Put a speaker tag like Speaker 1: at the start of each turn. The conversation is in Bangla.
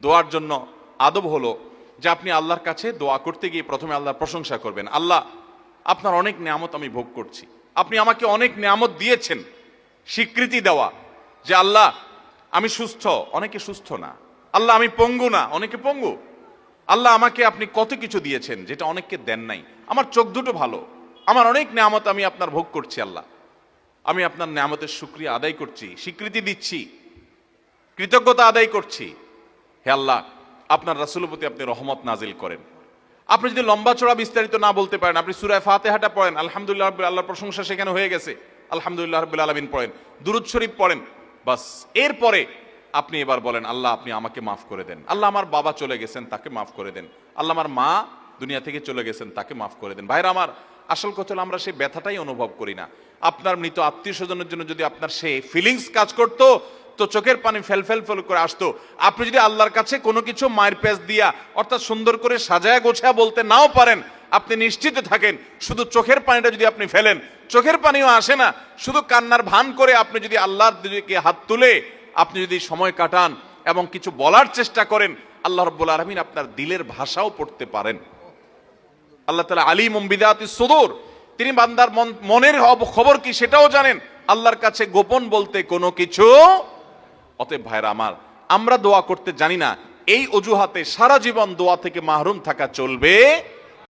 Speaker 1: দোয়ার জন্য আদব হলো যে আপনি আল্লাহর কাছে দোয়া করতে গিয়ে প্রথমে আল্লাহর প্রশংসা করবেন। আল্লাহ, আপনার অনেক নিয়ামত আমি ভোগ করছি, আপনি আমাকে অনেক নিয়ামত দিয়েছেন। স্বীকৃতি দেওয়া যে আল্লাহ আমি সুস্থ, অনেকে সুস্থ না। আল্লাহ আমি পঙ্গু না, অনেকে পঙ্গু। আল্লাহ আমাকে আপনি কত কিছু দিয়েছেন যেটা অনেককে দেন নাই। আমার চোখ দুটো ভালো, আমার অনেক নিয়ামত আমি আপনার ভোগ করছি। আল্লাহ, আমি আপনার নিয়ামতের শুকরিয়া আদায় করছি, স্বীকৃতি দিচ্ছি, কৃতজ্ঞতা আদায় করছি। হে আল্লাহ, আপনার রাসূলের প্রতি আপনি রহমত নাজিল করেন। আপনি যদি লম্বা চড়া বিস্তারিত না বলতে পারেন, আপনি সূরা ফাতিহাটা পড়েন, আলহামদুলিল্লাহ রাব্বিল আল্লাহর প্রশংসা সেখানে হয়ে গেছে, আলহামদুলিল্লাহ রাব্বিল আলামিন পড়েন, দুরূদ শরীফ পড়েন, বাস। এরপরে আপনি এবার বলেন আল্লাহ আপনি আমাকে মাফ করে দেন। আল্লাহ আমার বাবা চলে গেছেন, তাকে মাফ করে দেন। আল্লাহ আমার মা দুনিয়া থেকে চলে গেছেন, তাকে মাফ করে দেন। ভাইরা আমার, আসল কথা হলো আমরা সেই ব্যথাটাই অনুভব করি না। আপনার মৃত আত্মীয় স্বজনের জন্য যদি আপনার সেই ফিলিংস কাজ করতো তো চোখের পানি ফেল ফেল ফেল করে আসতো। আপনি যদি আল্লাহর কাছে কোনো কিছু মায়ের পেঁচ দিয়া অর্থাৎ সুন্দর করে সাজায়া গোছায়া বলতে নাও পারেন, আপনি নিশ্চিত থাকেন শুধু চোখের পানিটা যদি আপনি ফেলেন, চোখের পানিও আসে না, শুধু কান্নার ভান করে আপনি যদি আল্লাহর দিকে হাত তুলে আপনি যদি সময় কাটান এবং কিছু বলার চেষ্টা করেন, আল্লাহ রাব্বুল আলামিন আপনার দিলের ভাষাও পড়তে পারেন। আল্লাহ তাআলা আলিমুম বিযাতিস সুদূর, তিনি বান্দার মনের খবর কি সেটাও জানেন। আল্লাহর কাছে গোপন বলতে কোনো কিছু। অতএব ভাইরা আমার, আমরা দোয়া করতে জানি না, এই অজুহাতে সারা জীবন দোয়া থেকে মাহরুম থাকা চলবে